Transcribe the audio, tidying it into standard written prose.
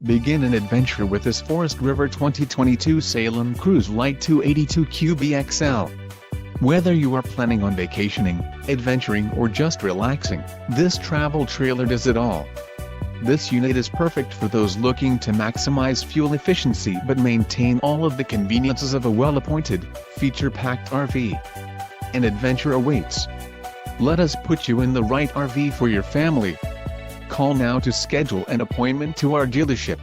Begin an adventure with this Forest River 2022 Salem Cruise Lite 282 QBXL. Whether you are planning on vacationing, adventuring or just relaxing, this travel trailer does it all. This unit is perfect for those looking to maximize fuel efficiency but maintain all of the conveniences of a well-appointed, feature-packed RV. An adventure awaits. Let us put you in the right RV for your family. Call now to schedule an appointment to our dealership.